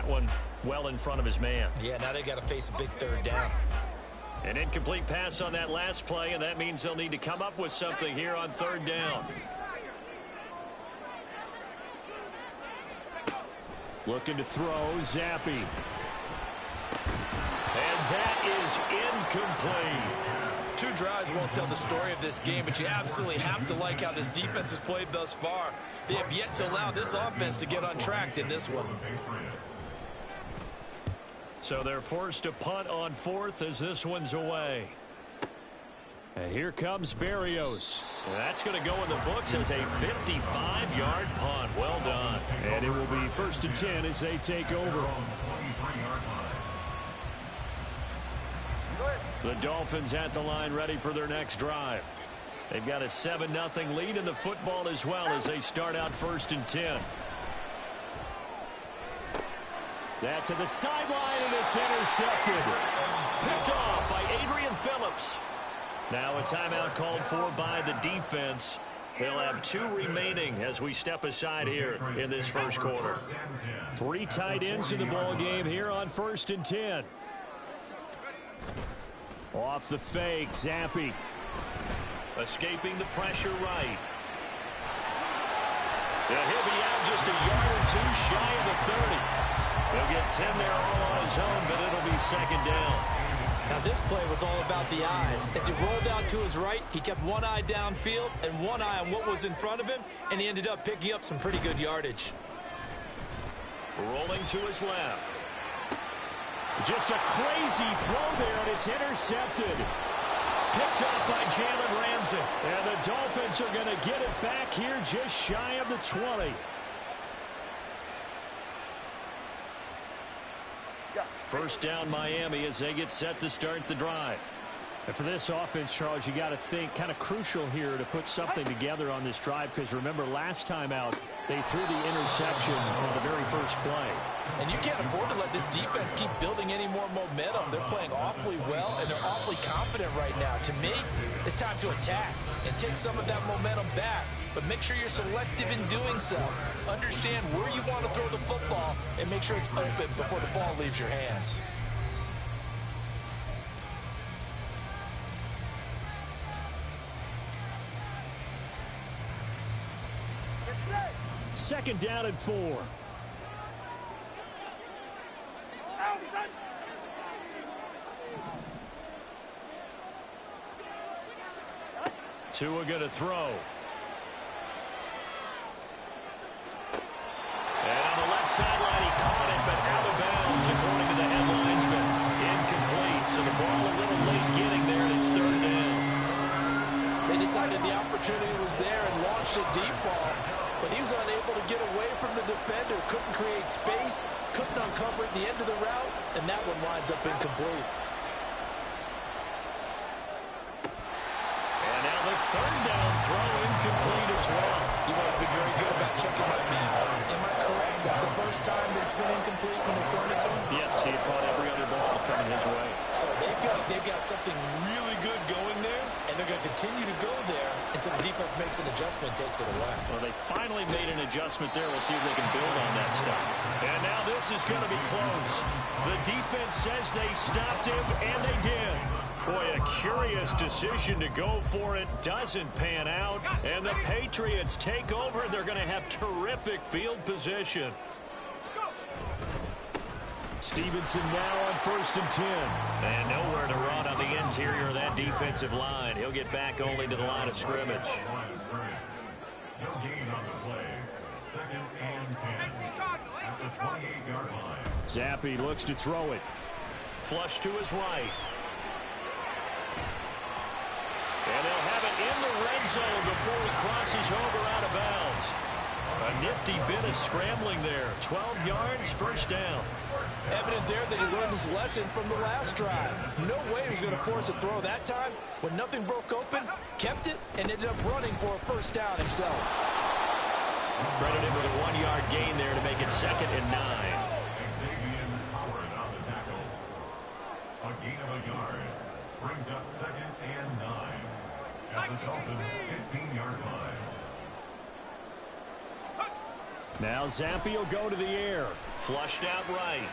one well in front of his man. Yeah, now they got to face a big third down. An incomplete pass on that last play, and that means they'll need to come up with something here on third down. Looking to throw, Zappe. And that is incomplete. Two drives won't tell the story of this game, but you absolutely have to like how this defense has played thus far. They have yet to allow this offense to get on track in this one. So they're forced to punt on fourth as this one's away. And here comes Berrios. That's going to go in the books as a 55-yard punt. Well done. And it will be 1st and 10 as they take over. The Dolphins at the line ready for their next drive. They've got a 7-0 lead in the football as well as they start out 1st and 10. That to the sideline, and it's intercepted. Picked off by Adrian Phillips. Now a timeout called for by the defense. They'll have 2 remaining as we step aside here in this first quarter. 3 tight ends in the ball game here on 1st and 10. Off the fake, Zappe. Escaping the pressure right. Yeah, he'll be out just a yard or 2 shy of the 30. He'll get 10 there all on his own, but it'll be 2nd down. Now this play was all about the eyes. As he rolled out to his right, he kept one eye downfield and one eye on what was in front of him, and he ended up picking up some pretty good yardage. Rolling to his left. Just a crazy throw there, and it's intercepted. Picked up by Jalen Ramsey. And the Dolphins are going to get it back here just shy of the 20. First down Miami as they get set to start the drive. And for this offense, Charles, you got to think kind of crucial here to put something together on this drive, because remember last time out they threw the interception on the very first play. And you can't afford to let this defense keep building any more momentum. They're playing awfully well, and they're awfully confident right now. To me, it's time to attack and take some of that momentum back. But make sure you're selective in doing so. Understand where you want to throw the football and make sure it's open before the ball leaves your hands. Second down and 4. Tua going to throw. And on the left sideline, he caught it, but out of bounds, according to the head linesman. Incomplete, so the ball a little late getting there, and it's 3rd down. They decided the opportunity was there and launched a deep ball, but he was unable to get away from the defender, couldn't create space, couldn't uncover at the end of the route, and that one winds up incomplete. And now the 3rd down throw incomplete as well. You guys have been very good about checking my man. Am I correct? That's the first time that it's been incomplete when they've thrown it to him? Yes, he had caught every other ball coming his way. So they feel like they've got something really good going there, and they're going to continue to go there until the defense makes an adjustment and takes it away. Well, they finally made an adjustment there. We'll see if they can build on that stuff. And now this is going to be close. The defense says they stopped him, and they did. Boy, a curious decision to go for it. Doesn't pan out. And the Patriots take over. They're going to have terrific field position. Stevenson now on 1st and 10. And nowhere to run on the interior of that defensive line. He'll get back only to the line of scrimmage. No gain on the play. 2nd and 10. At the 28-yard line. Zappe looks to throw it. Flush to his right. And they'll have it in the red zone before he crosses over out of bounds. A nifty bit of scrambling there. 12 yards, 1st down. Evident there that he learned his lesson from the last drive. No way he was going to force a throw that time. When nothing broke open, kept it, and ended up running for a 1st down himself. Credit him with a 1-yard gain there to make it 2nd and 9. Xavier Howard on the tackle. A gain of a yard. Brings up 2nd and 9. At the Dolphins' 15-yard line. Now Zappe will go to the air. Flushed out right.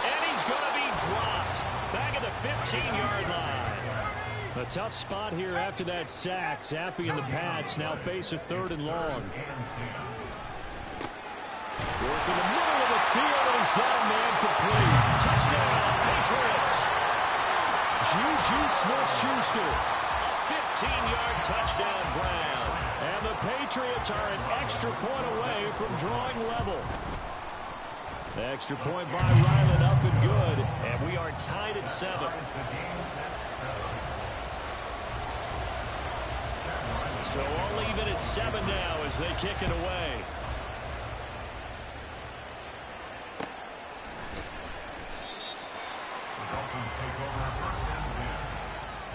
And he's going to be dropped. Back at the 15-yard line. A tough spot here after that sack. Zappe and the Pats now face a 3rd and long. Work in the middle of the field, and he's got a man complete. Touchdown, Patriots. Juju Smith-Schuster. 15-yard touchdown Brown. And the Patriots are an extra point away from drawing level. The extra point by Ryland up and good. And we are tied at 7. So all even at 7 now as they kick it away. The Dolphins take over 1st and 10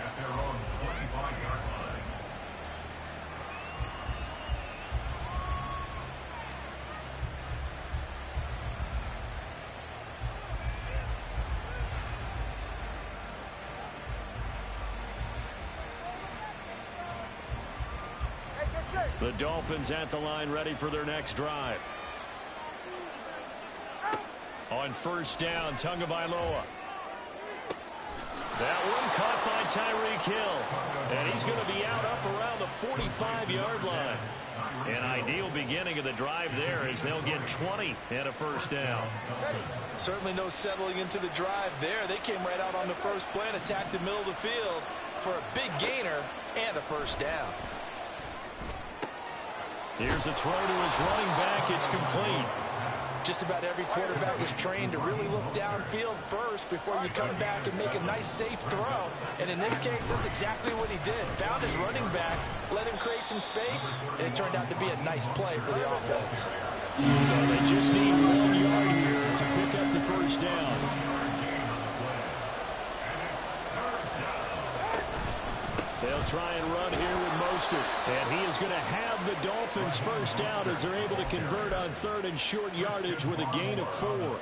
at their own 25-yard line. The Dolphins at the line ready for their next drive. On 1st down, Tagovailoa. That one caught by Tyreek Hill. And he's going to be out up around the 45-yard line. An ideal beginning of the drive there as they'll get 20 and a 1st down. Certainly no settling into the drive there. They came right out on the first play and attacked the middle of the field for a big gainer and a 1st down. Here's a throw to his running back. It's complete. Just about every quarterback is trained to really look downfield first before you come back and make a nice, safe throw. And in this case, that's exactly what he did. Found his running back, let him create some space, and it turned out to be a nice play for the offense. So they just need 1 yard here to pick up the 1st down. They'll try and run here with Mostert. And he is going to have the Dolphins 1st down as they're able to convert on 3rd and short yardage with a gain of 4. Well,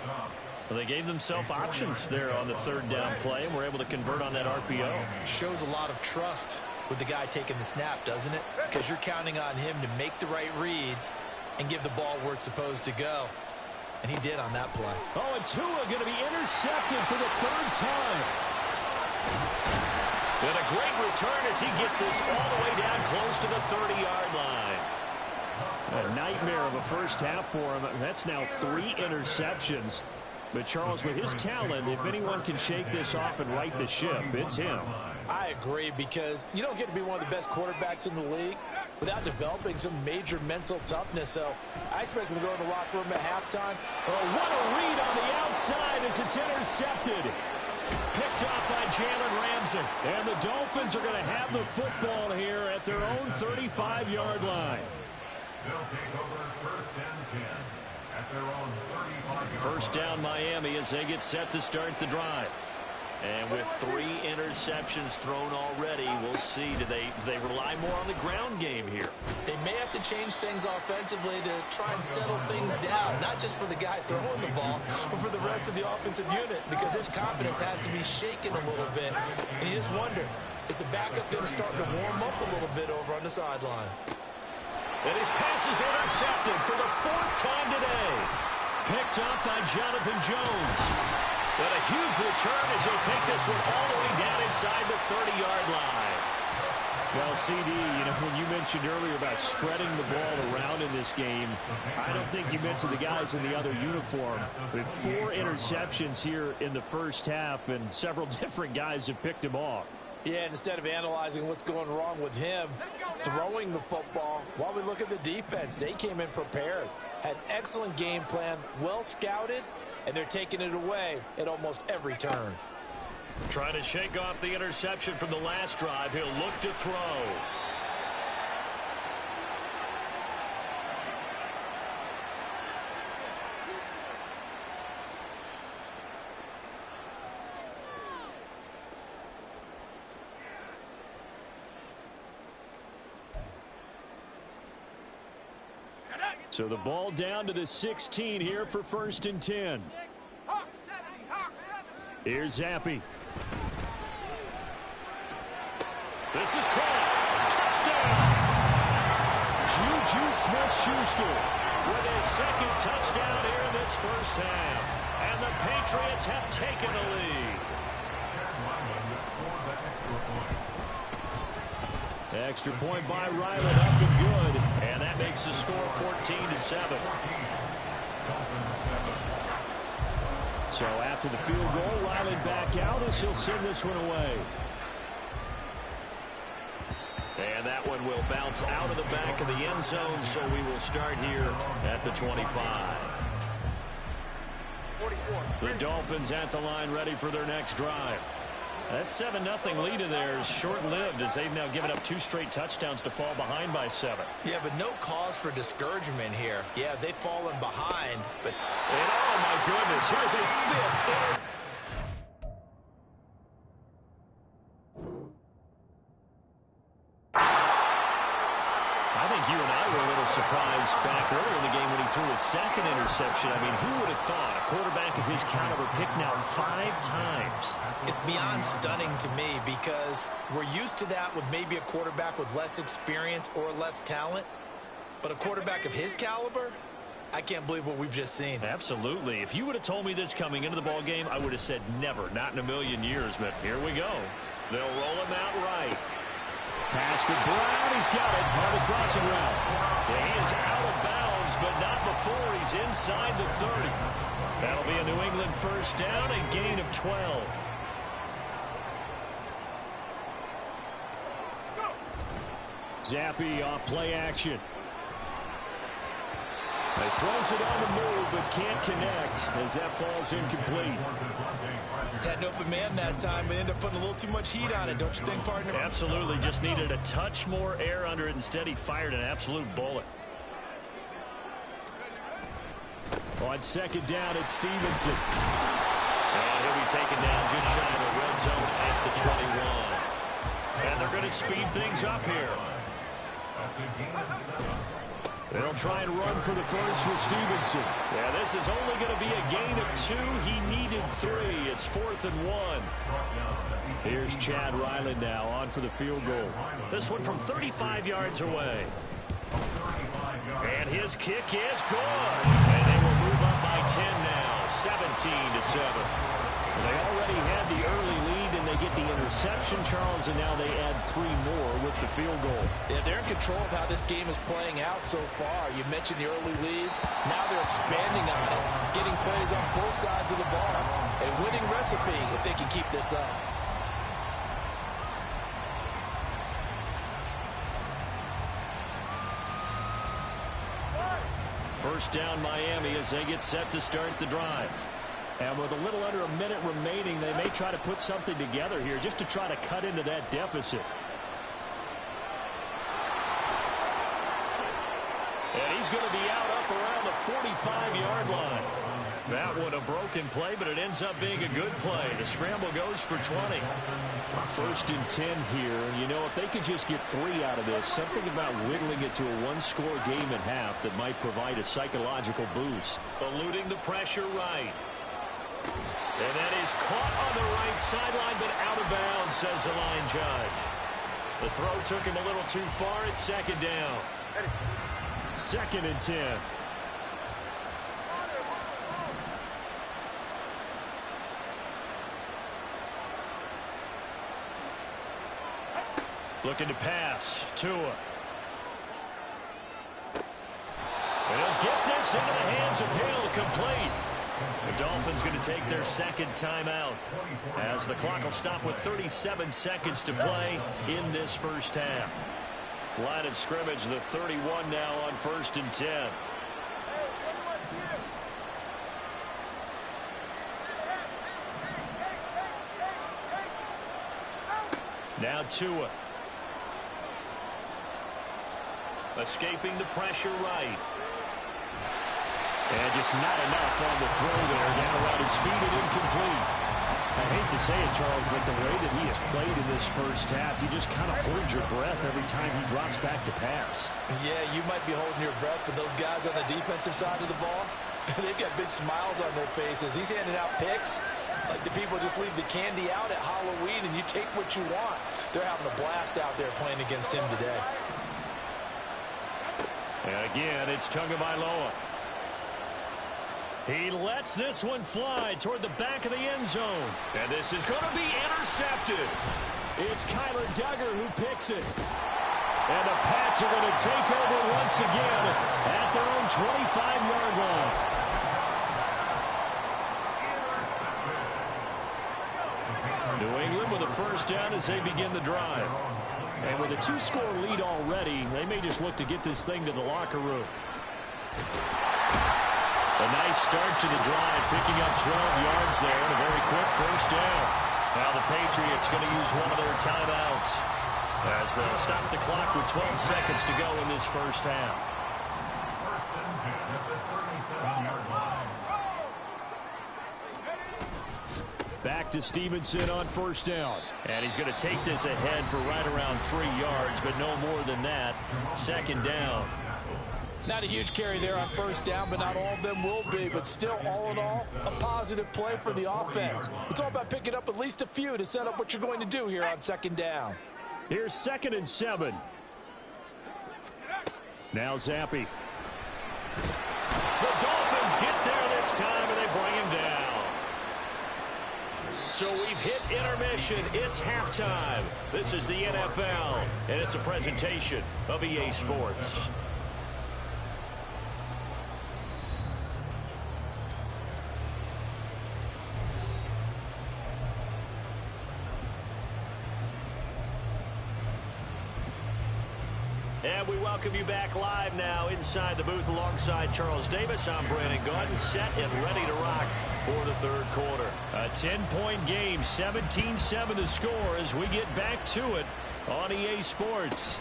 they gave themselves options there on the 3rd down play and were able to convert on that RPO. Shows a lot of trust with the guy taking the snap, doesn't it? Because you're counting on him to make the right reads and give the ball where it's supposed to go. And he did on that play. Oh, and Tua going to be intercepted for the 3rd time. And a great return as he gets this all the way down close to the 30-yard line. A nightmare of a 1st half for him. That's now 3 interceptions. But, Charles, with his talent, if anyone can shake this off and right the ship, it's him. I agree, because you don't get to be one of the best quarterbacks in the league without developing some major mental toughness. So I expect him to go in the locker room at halftime. Oh, what a read on the outside as it's intercepted. Picked up by Jalen Ramsey. And the Dolphins are going to have the football here at their own 35-yard line. They'll take over 1st and 10 at their own 35-yard line. 1st down Miami as they get set to start the drive. And with 3 interceptions thrown already, we'll see. Do they rely more on the ground game here? They may have to change things offensively to try and settle things down, not just for the guy throwing the ball, but for the rest of the offensive unit, because his confidence has to be shaken a little bit. And you just wonder, is the backup going to start to warm up a little bit over on the sideline? And his pass is intercepted for the 4th time today. Picked up by Jonathan Jones. But a huge return as he'll take this one all the way down inside the 30-yard line. Well, CD, when you mentioned earlier about spreading the ball around in this game, I don't think you mentioned the guys in the other uniform. With 4 interceptions here in the 1st half, and several different guys have picked him off. Yeah, instead of analyzing what's going wrong with him throwing the football, while we look at the defense, they came in prepared. Had an excellent game plan, well scouted, and they're taking it away at almost every turn. Trying to shake off the interception from the last drive. He'll look to throw. So the ball down to the 16 here for 1st and 10. Here's Zappe. This is caught. Touchdown! Juju Smith-Schuster with his second touchdown here in this first half. And the Patriots have taken the lead. Extra point by Ryland, up and good. And that makes the score 14-7. So after the field goal, Ryland back out as he'll send this one away. And that one will bounce out of the back of the end zone, so we will start here at the 25. The Dolphins at the line, ready for their next drive. That 7-0 lead of theirs short-lived as they've now given up 2 straight touchdowns to fall behind by 7. Yeah, but no cause for discouragement here. Yeah, they've fallen behind, but... And oh, my goodness, here's a 5th. I think you and I were a little surprised back earlier in the game when he threw his second interception. I mean, who would have thought a quarterback of his caliber picked now 5 times? It's beyond stunning to me because we're used to that with maybe a quarterback with less experience or less talent. But a quarterback of his caliber, I can't believe what we've just seen. Absolutely. If you would have told me this coming into the ball game, I would have said never, not in a million years. But here we go. They'll roll him out right. Pass to Brown. He's got it on the crossing route. Yeah, he is out of bounds, but not before he's inside the 30. That'll be a New England first down, a gain of 12. Zappi off play action. He throws it on the move, but can't connect as that falls incomplete. Had an open man that time, but ended up putting a little too much heat on it, don't you think, partner? Absolutely. Just needed a touch more air under it. Instead, he fired an absolute bullet. On second down, it's Stevenson. And he'll be taken down just shy of the red zone at the 21. And they're going to speed things up here. They'll try and run for the first with Stevenson. Yeah, this is only going to be a gain of 2. He needed 3. It's 4th and 1. Here's Chad Ryland now on for the field goal. This one from 35 yards away. And his kick is good. And they will move up by 10 now, 17-7. They already had the early lead, and they get the interception, Charles, and now they add 3 more with the field goal. Yeah, they're in control of how this game is playing out so far. You mentioned the early lead. Now they're expanding on it, getting plays on both sides of the ball. A winning recipe if they can keep this up. First down, Miami, as they get set to start the drive. And with a little under a minute remaining, they may try to put something together here just to try to cut into that deficit. And he's going to be out up around the 45-yard line. That one a broken play, but it ends up being a good play. The scramble goes for 20. First and 10 here. You know, if they could just get 3 out of this, something about whittling it to a 1-score game at half that might provide a psychological boost. Eluding the pressure right. And that is caught on the right sideline, but out of bounds, says the line judge. The throw took him a little too far. It's second down. Second and 10. Looking to pass. Tua. And he'll get this into the hands of Hill, complete. The Dolphins going to take their second timeout as the clock will stop with 37 seconds to play in this first half. Line of scrimmage, the 31 now on first and 10. Now Tua. Escaping the pressure right. And just not enough on the throw there. Down around his feet and incomplete. I hate to say it, Charles, but the way that he has played in this first half, you just kind of hold your breath every time he drops back to pass. Yeah, you might be holding your breath, but those guys on the defensive side of the ball, they've got big smiles on their faces. He's handing out picks like the people just leave the candy out at Halloween and you take what you want. They're having a blast out there playing against him today. And again, it's Tagovailoa. He lets this one fly toward the back of the end zone. And this is going to be intercepted. It's Kyler Duggar who picks it. And the Pats are going to take over once again at their own 25-yard line. New England with a first down as they begin the drive. And with a 2-score lead already, they may just look to get this thing to the locker room. A nice start to the drive, picking up 12 yards there and a very quick first down. Now the Patriots going to use one of their timeouts as they'll stop the clock with 12 seconds to go in this first half. First and 10 at the 37-yard line. Back to Stevenson on first down. And he's going to take this ahead for right around 3 yards, but no more than that. Second down. Not a huge carry there on first down, but not all of them will be. But still, all in all, a positive play for the offense. It's all about picking up at least a few to set up what you're going to do here on second down. Here's 2nd and 7. Now Zappe. The Dolphins get there this time, and they bring him down. So we've hit intermission. It's halftime. This is the NFL, and it's a presentation of EA Sports. And we welcome you back live now inside the booth alongside Charles Davis. I'm Brandon Gaudin, set and ready to rock for the third quarter. A 10-point game, 17-7 to score as we get back to it on EA Sports.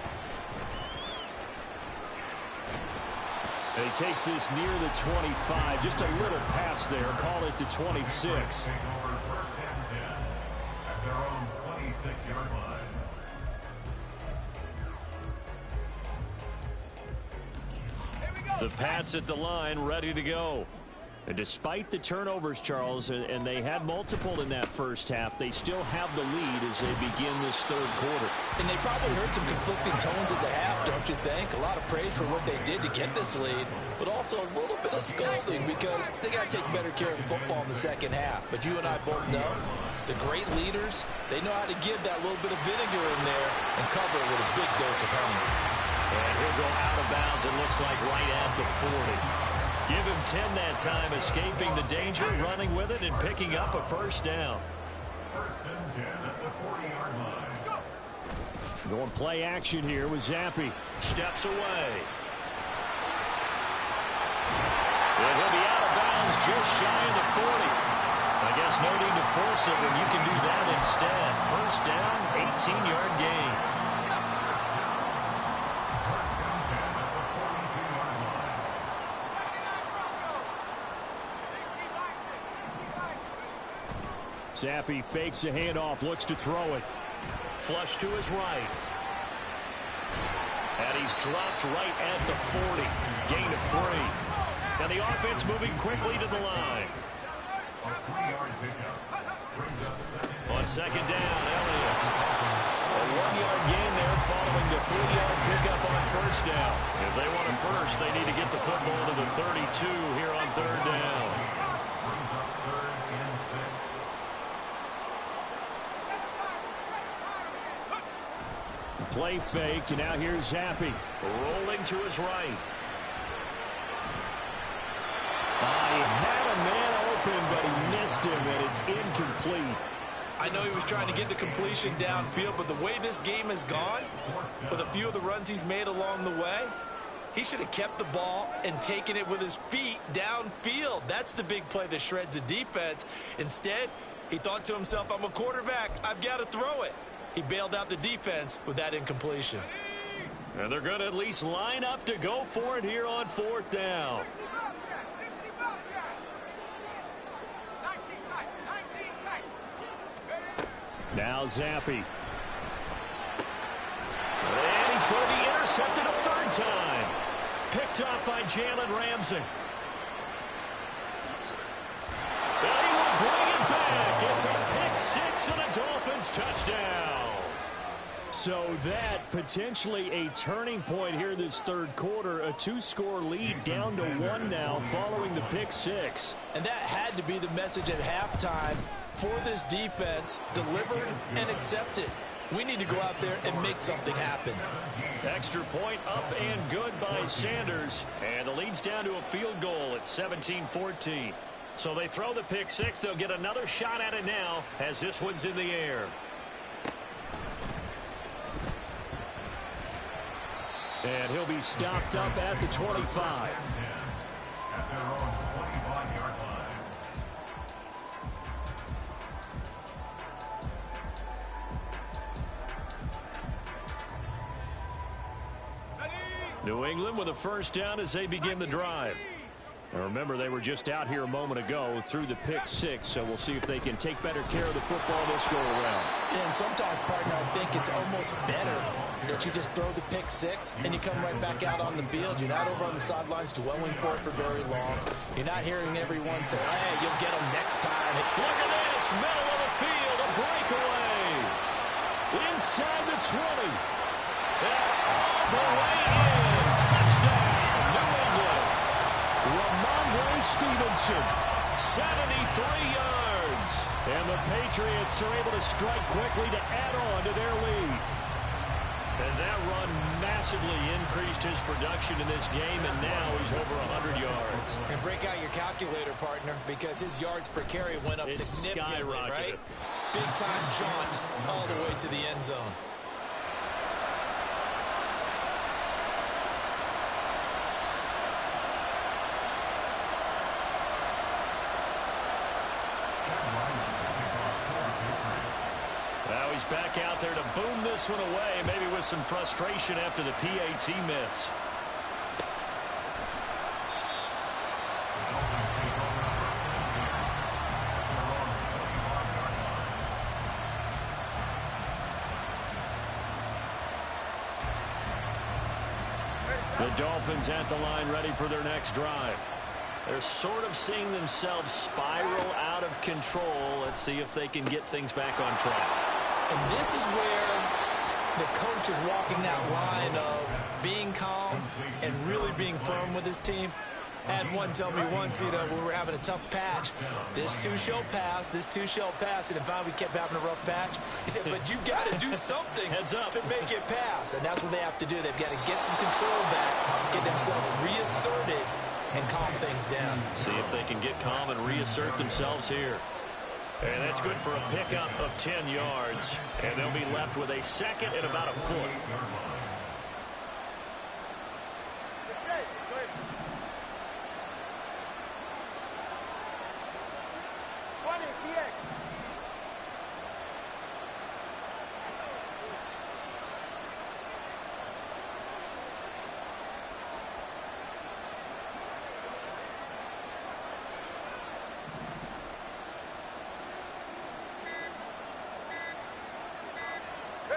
And he takes this near the 25, just a little pass there, call it the 26. Take over first and 10 at their own 26-yard line. The Pats at the line, ready to go. And despite the turnovers, Charles, and they had multiple in that first half, they still have the lead as they begin this third quarter. And they probably heard some conflicting tones at the half, don't you think? A lot of praise for what they did to get this lead, but also a little bit of scolding because they got to take better care of the football in the second half. But you and I both know the great leaders, they know how to give that little bit of vinegar in there and cover it with a big dose of honey. And he'll go out of bounds, it looks like right at the 40. Give him 10 that time, escaping the danger, running with it, and picking up a first down. First and 10 at the 40-yard line. Going play action here with Zappe. Steps away. And he'll be out of bounds just shy of the 40. I guess no need to force it when you can do that instead. First down, 18-yard gain. Zappe fakes a handoff, looks to throw it. Flush to his right. And he's dropped right at the 40. Gain of 3. And the offense moving quickly to the line. A 3-yard pickup brings up second. On second down, Elliott. A 1-yard gain there following the 3-yard pickup on first down. If they want a first, they need to get the football to the 32 here on third down. Brings up 3rd and 6. Play fake, and now here's Zappe. Rolling to his right. He had a man open, but he missed him, and it's incomplete. I know he was trying to get the completion downfield, but the way this game has gone, with a few of the runs he's made along the way, he should have kept the ball and taken it with his feet downfield. That's the big play that shreds the defense. Instead, he thought to himself, I'm a quarterback, I've got to throw it. He bailed out the defense with that incompletion. And they're going to at least line up to go for it here on fourth down. Now Zappe. And he's going to be intercepted a third time. Picked up by Jalen Ramsey. And he will bring it back. It's a pick six and a Dolphins touchdown. So that potentially a turning point here this third quarter. A 2-score lead down to 1 now following the pick six. And that had to be the message at halftime for this defense. Delivered and accepted. We need to go out there and make something happen. Extra point up and good by Sanders. And the lead's down to a field goal at 17-14. So they throw the pick six. They'll get another shot at it now as this one's in the air. And he'll be stopped up at the 25. At their own 25-yard line. New England with a first down as they begin the drive. Now remember, they were just out here a moment ago through the pick six, so we'll see if they can take better care of the football this go around. And sometimes, partner, I think it's almost better that you just throw the pick six and you come right back out on the field. You're not over on the sidelines dwelling for it for very long. You're not hearing everyone say, hey, you'll get them next time. Look at this, middle of the field, a breakaway. Inside the 20. And all the way in. Touchdown, New England. Ramondre Stevenson, 73 yards. And the Patriots are able to strike quickly to add on to their lead. And that run massively increased his production in this game, and now he's over 100 yards. And break out your calculator, partner, because his yards per carry went up significantly, right? Big-time jaunt all the way to the end zone. Now he's back out there to boom this one away, maybe with some frustration after the PAT miss. The Dolphins at the line ready for their next drive. They're sort of seeing themselves spiral out of control. Let's see if they can get things back on track. And this is where the coach is walking that line of being calm and really being firm with his team. I had one tell me once, we were having a tough patch. This too shall pass, this too shall pass. And if we kept having a rough patch, he said, but you got to do something to make it pass. And that's what they have to do. They've got to get some control back, get themselves reasserted, and calm things down. See if they can get calm and reassert themselves here. And that's good for a pickup of 10 yards. And they'll be left with a second and about a foot.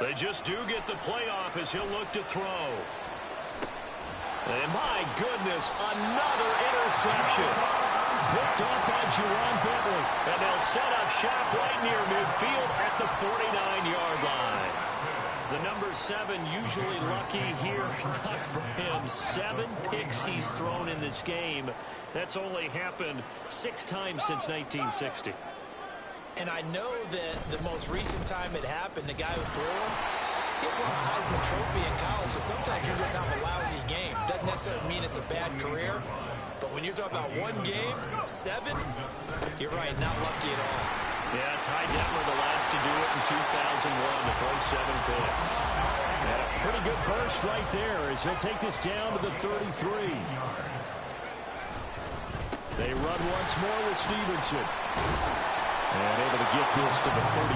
They just do get the playoff as he'll look to throw. And my goodness, another interception. Picked off by Jerron Bentley. And they'll set up shop right near midfield at the 49-yard line. The number 7 usually lucky here. Not for him. 7 picks he's thrown in this game. That's only happened 6 times since 1960. And I know that the most recent time it happened, the guy who threw him, he won a Heisman Trophy in college. So sometimes you just have a lousy game. Doesn't necessarily mean it's a bad career. But when you're talking about one game, 7, you're right, not lucky at all. Yeah, Ty Detmer, the last to do it in 2001 to throw 7 picks. And a pretty good burst right there as he'll take this down to the 33. They run once more with Stevenson. And able to get this to the 31.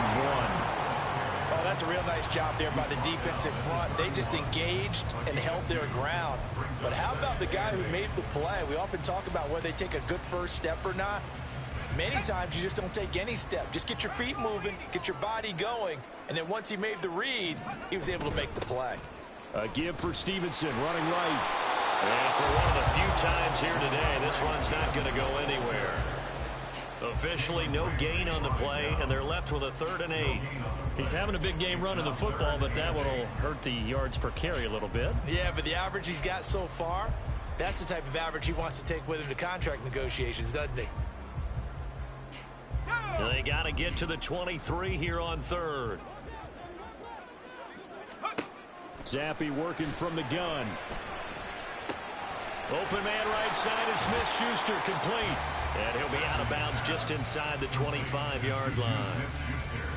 Oh, that's a real nice job there by the defensive front. They just engaged and held their ground. But how about the guy who made the play? We often talk about whether they take a good first step or not. Many times you just don't take any step. Just get your feet moving, get your body going, and then once he made the read, he was able to make the play. A give for Stevenson, running right. And for one of the few times here today, this run's not going to go anywhere. Officially no gain on the play, and they're left with a 3rd and 8. He's having a big game running the football, but that one will hurt the yards per carry a little bit. Yeah, but the average he's got so far, that's the type of average he wants to take with him to contract negotiations, doesn't he? They got to get to the 23 here on third. Zappe working from the gun. Open man right side is Smith-Schuster, complete. And he'll be out of bounds just inside the 25-yard line.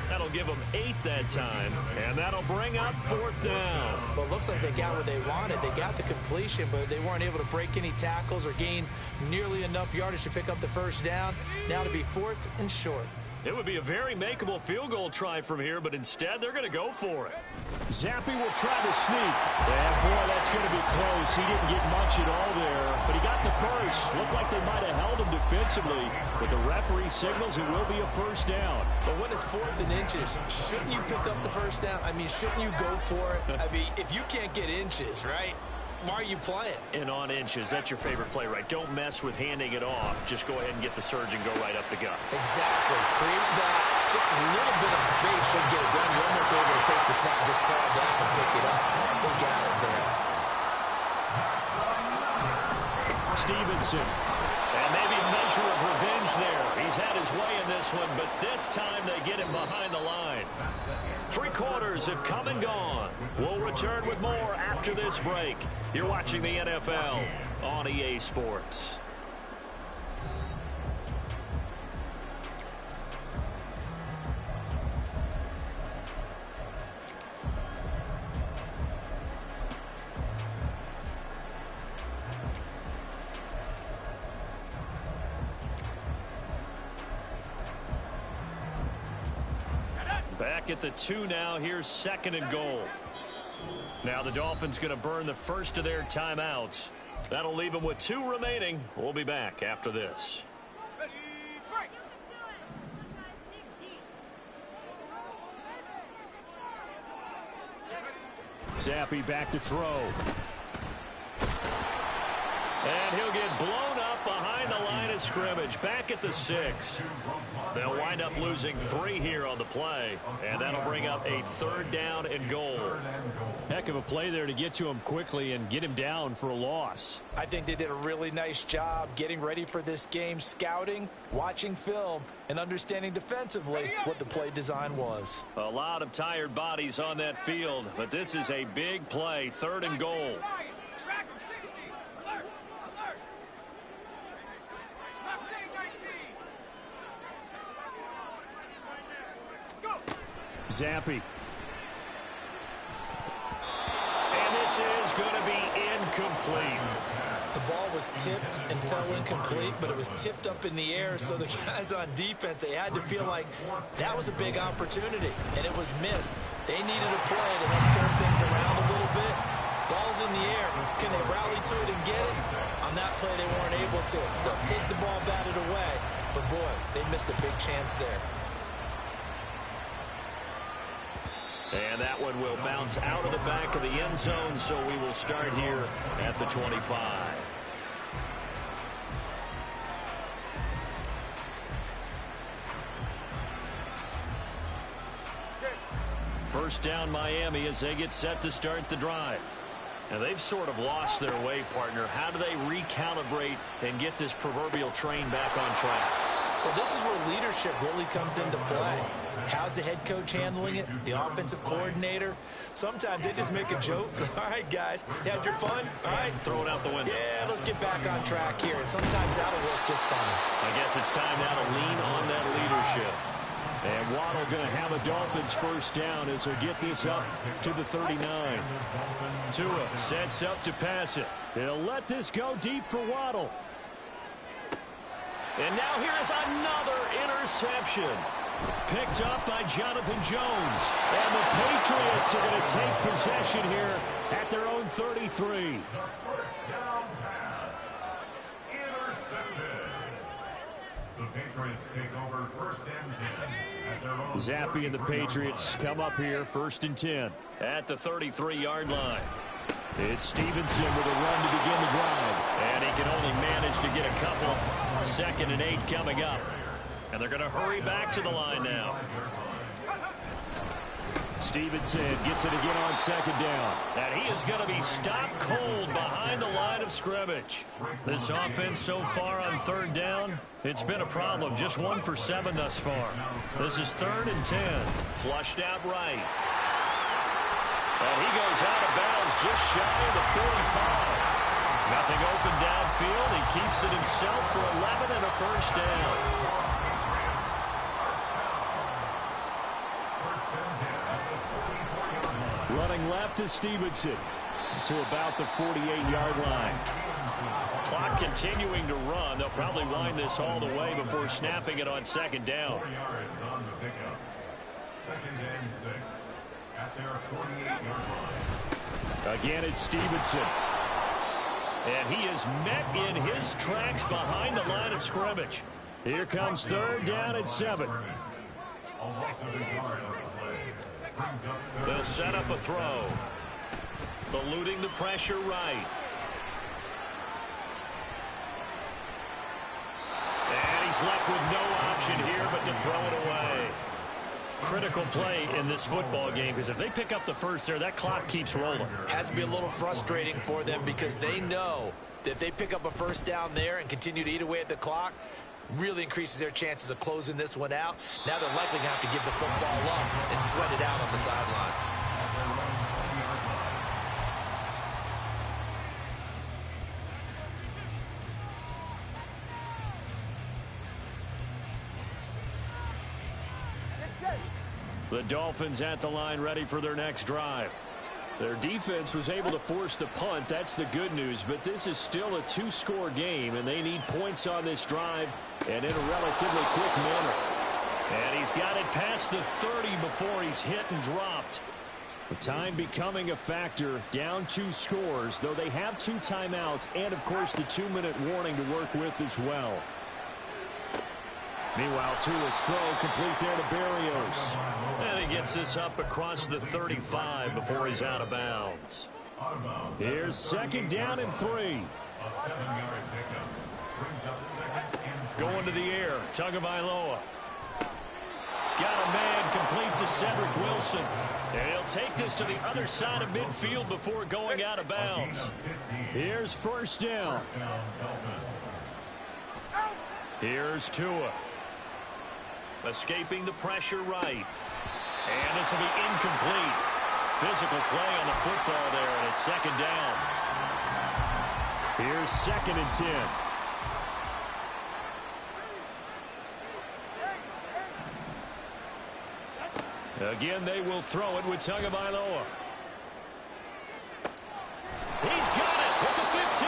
That'll give them 8 that time, and that'll bring up 4th down. Well, it looks like they got what they wanted. They got the completion, but they weren't able to break any tackles or gain nearly enough yardage to pick up the first down. Now to be 4th and short. It would be a very makeable field goal try from here, but instead they're going to go for it. Zappe will try to sneak. And boy, that's going to be close. He didn't get much at all there, but he got the first. Looked like they might have held him defensively, but the referee signals it will be a first down. But when it's 4th and inches, shouldn't you pick up the first down? I mean, shouldn't you go for it? I mean, if you can't get inches, right? Why are you playing? And on inches, that's your favorite play, right? Don't mess with handing it off. Just go ahead and get the surge and go right up the gut. Exactly. Create that. Just a little bit of space should get it done. You're almost able to take the snap, just fall down and pick it up. They got it there. Stevenson. And maybe a measure of revenge there. He's had his way in this one, but this time they get him behind the line. 3 quarters have come and gone. We'll return with more after this break. You're watching the NFL on EA Sports. Back at the 2 now. Here's 2nd and goal. Now the Dolphins going to burn the first of their timeouts. That'll leave them with 2 remaining. We'll be back after this. Zappe back to throw. And he'll get blown up behind the line of scrimmage. Back at the 6. They'll wind up losing 3 here on the play, and that'll bring up a 3rd down and goal. Heck of a play there to get to him quickly and get him down for a loss. I think they did a really nice job getting ready for this game, scouting, watching film, and understanding defensively what the play design was. A lot of tired bodies on that field, but this is a big play, 3rd and goal. Zappe. And this is going to be incomplete. The ball was tipped and fell incomplete, but it was tipped up in the air, so the guys on defense, they had to feel like that was a big opportunity, and it was missed. They needed a play to help turn things around a little bit. Ball's in the air. Can they rally to it and get it? On that play, they weren't able to. They'll take the ball batted away, but boy, they missed a big chance there. And that one will bounce out of the back of the end zone, so we will start here at the 25. First down Miami as they get set to start the drive. Now they've sort of lost their way, partner. How do they recalibrate and get this proverbial train back on track? Well, this is where leadership really comes into play. How's the head coach handling it? The offensive coordinator? Sometimes they just make a joke. All right, guys, you had your fun? All right. Throw it out the window. Yeah, let's get back on track here. And sometimes that'll work just fine. I guess it's time now to lean on that leadership. And Waddle going to have a Dolphins first down as they get this up to the 39. Tua sets up to pass it. They'll let this go deep for Waddle. And now here is another interception. Picked up by Jonathan Jones. And the Patriots are going to take possession here at their own 33. The first down pass. Intercepted. The Patriots take over 1st and 10 at their own. Zappe and the Patriots come up here 1st and 10 at the 33-yard line. It's Stevenson with a run to begin the drive. And he can only manage to get a couple. 2nd and 8 coming up. And they're going to hurry back to the line now. Stevenson gets it again on second down. And he is going to be stopped cold behind the line of scrimmage. This offense so far on third down, it's been a problem. Just 1 for 7 thus far. This is 3rd and 10. Flushed out right. And he goes out of bounds just shy of the 45. Nothing open downfield. He keeps it himself for 11 and a first down. Running left is Stevenson to about the 48-yard line. Clock continuing to run. They'll probably wind this all the way before snapping it on second down. 4 yards on the pickup. 2nd and 6 at their 48-yard line. Again, it's Stevenson. And he is met in his tracks behind the line of scrimmage. Here comes 3rd down and 7. Almost 7 yards on the play. They'll set up a throw. Eluding the pressure right. And he's left with no option here but to throw it away. Critical play in this football game, because if they pick up the first there, that clock keeps rolling. Has to be a little frustrating for them because they know that if they pick up a first down there and continue to eat away at the clock, really increases their chances of closing this one out. Now they're likely going to have to give the football up and sweat it out on the sideline. The Dolphins at the line ready for their next drive. Their defense was able to force the punt. That's the good news. But this is still a 2-score game, and they need points on this drive and in a relatively quick manner. And he's got it past the 30 before he's hit and dropped. The time becoming a factor. Down 2 scores, though they have 2 timeouts and, of course, the 2-minute warning to work with as well. Meanwhile, Tua's throw complete there to Berrios. And he gets this up across the 35 before he's out of bounds. Here's 2nd down and 3. A 7-yard pickup. Brings up 2nd and 3. Going to the air, Tagovailoa. Got a man complete to Cedric Wilson. And he'll take this to the other side of midfield before going out of bounds. Here's 1st down. Here's Tua. Escaping the pressure right. And this will be incomplete. Physical play on the football there, and it's 2nd down. Here's 2nd and 10. Again, they will throw it with Tagovailoa. He's got it with the 15.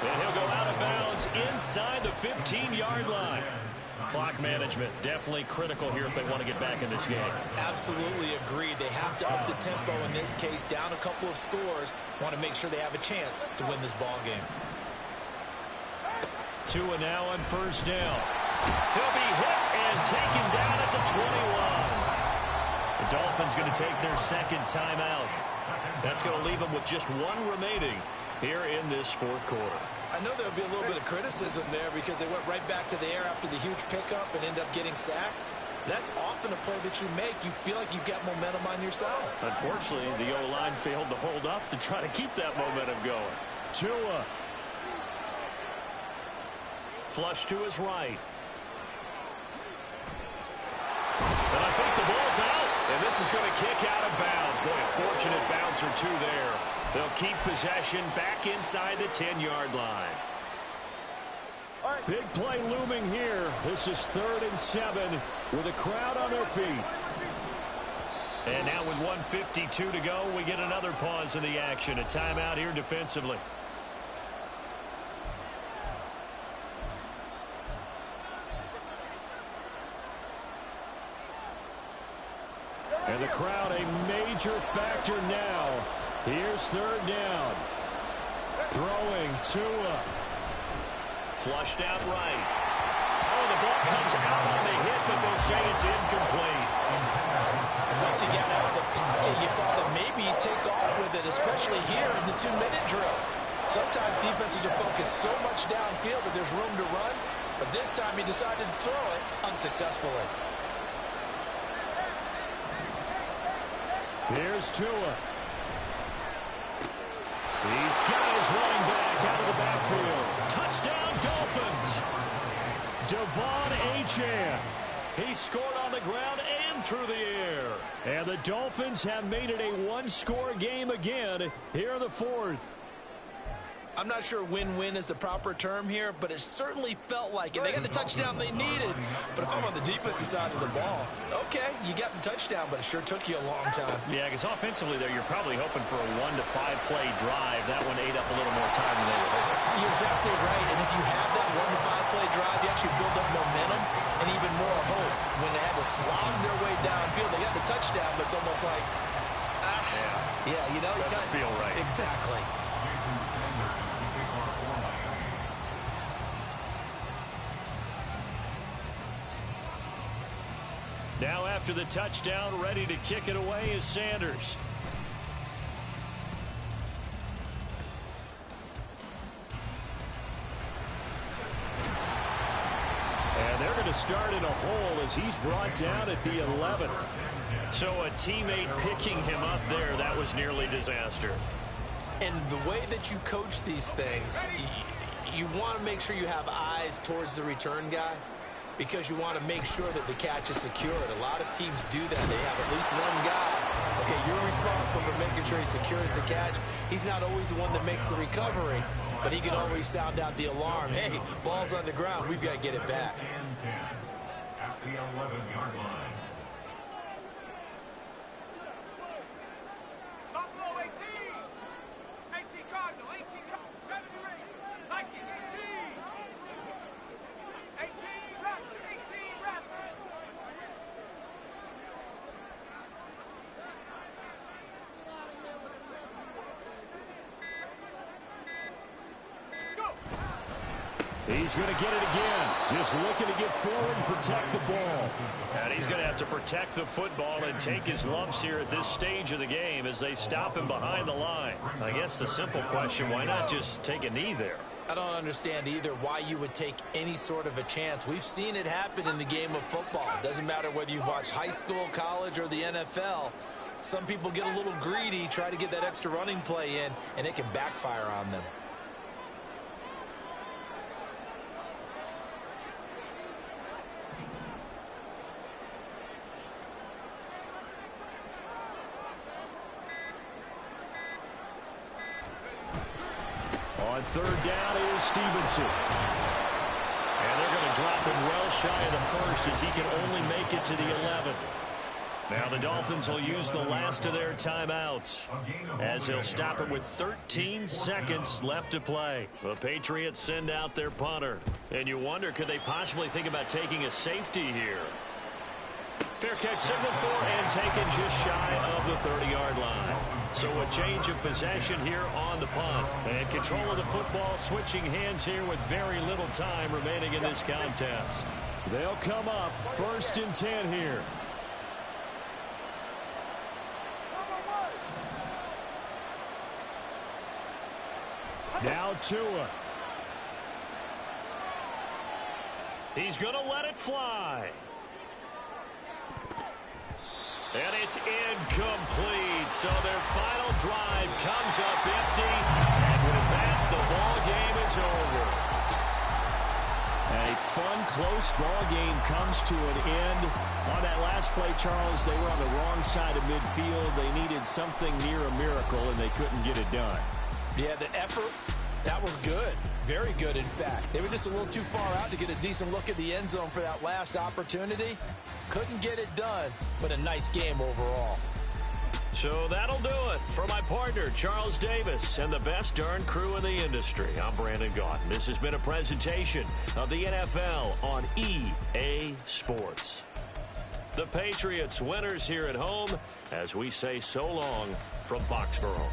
And he'll go out of bounds inside the 15-yard line. Clock management definitely critical here if they want to get back in this game. Absolutely agreed. They have to up the tempo in this case, down a couple of scores. Want to make sure they have a chance to win this ball game. Tua now on 1st down. He'll be hit and taken down at the 21. The Dolphins going to take their 2nd timeout. That's going to leave them with just 1 remaining here in this 4th quarter. I know there would be a little bit of criticism there because they went right back to the air after the huge pickup and ended up getting sacked. That's often a play that you make. You feel like you've got momentum on your side. Unfortunately, the O-line failed to hold up to try to keep that momentum going. Tua. Flush to his right. And I think the ball's out. And this is going to kick out of bounds. Boy, a fortunate bounce or 2 there. They'll keep possession back inside the 10-yard line. Big play looming here. This is 3rd and 7 with a crowd on their feet. And now with 1:52 to go, we get another pause in the action. A timeout here defensively. And the crowd a major factor now. Here's 3rd down. Throwing Tua. Flushed out right. Oh, the ball comes out on the hit, but they'll say it's incomplete. Once he got out of the pocket, you thought that maybe he'd take off with it, especially here in the 2-minute drill. Sometimes defenses are focused so much downfield that there's room to run, but this time he decided to throw it unsuccessfully. Here's Tua. These guys running back out of the backfield. Touchdown, Dolphins. Devon Achane. He scored on the ground and through the air. And the Dolphins have made it a one-score game again here in the fourth. I'm not sure win-win is the proper term here, but it certainly felt like it. They got the touchdown they needed. But if I'm on the defensive side of the ball, okay, you got the touchdown, but it sure took you a long time. Yeah, because offensively there, you're probably hoping for a 1 to 5 play drive. That one ate up a little more time than they were hoping. You're exactly right. And if you have that 1 to 5 play drive, you actually build up momentum and even more hope. When they had to slog their way downfield, they got the touchdown, but it's almost like, yeah, you know, doesn't feel right. Exactly. Now after the touchdown, ready to kick it away is Sanders. And they're going to start in a hole as he's brought down at the 11. So a teammate picking him up there, that was nearly disaster. And the way that you coach these things, you want to make sure you have eyes towards the return guy, because you want to make sure that the catch is secured. A lot of teams do that. They have at least one guy. Okay, you're responsible for making sure he secures the catch. He's not always the one that makes the recovery, but he can always sound out the alarm. Hey, ball's on the ground. We've got to get it back. And 10 at the 11-yard line. Buffalo 18. 18 Cardinal. 18 Cardinal. 70 Rangers. Vikings 18. 18 Raptors. 18 Raptors. Go. He's going to get it again. Just looking to get forward and protect the ball. And he's going to have to protect the football and take his lumps here at this stage of the game as they stop him behind the line. I guess the simple question, why not just take a knee there? I don't understand either why you would take any sort of a chance. We've seen it happen in the game of football. It doesn't matter whether you've watched high school, college, or the NFL. Some people get a little greedy, try to get that extra running play in, and it can backfire on them. On third down is Stevenson. And they're going to drop him well shy of the first as he can only make it to the 11. Now the Dolphins will use the last of their timeouts as they'll stop it with 13 seconds left to play. The Patriots send out their punter. And you wonder, could they possibly think about taking a safety here? Fair catch signaled for and taken just shy of the 30-yard line. So a change of possession here on the punt. And control of the football switching hands here with very little time remaining in this contest. They'll come up 1st and 10 here. Now Tua. He's going to let it fly. And it's incomplete. So their final drive comes up empty. And with that, the ball game is over. A fun, close ball game comes to an end. On that last play, Charles, they were on the wrong side of midfield. They needed something near a miracle, and they couldn't get it done. Yeah, the effort, that was good. Very good, in fact. They were just a little too far out to get a decent look at the end zone for that last opportunity. Couldn't get it done, but a nice game overall. So that'll do it. For my partner, Charles Davis, and the best darn crew in the industry, I'm Brandon Gaudin. This has been a presentation of the NFL on EA Sports. The Patriots winners here at home as we say so long from Foxborough.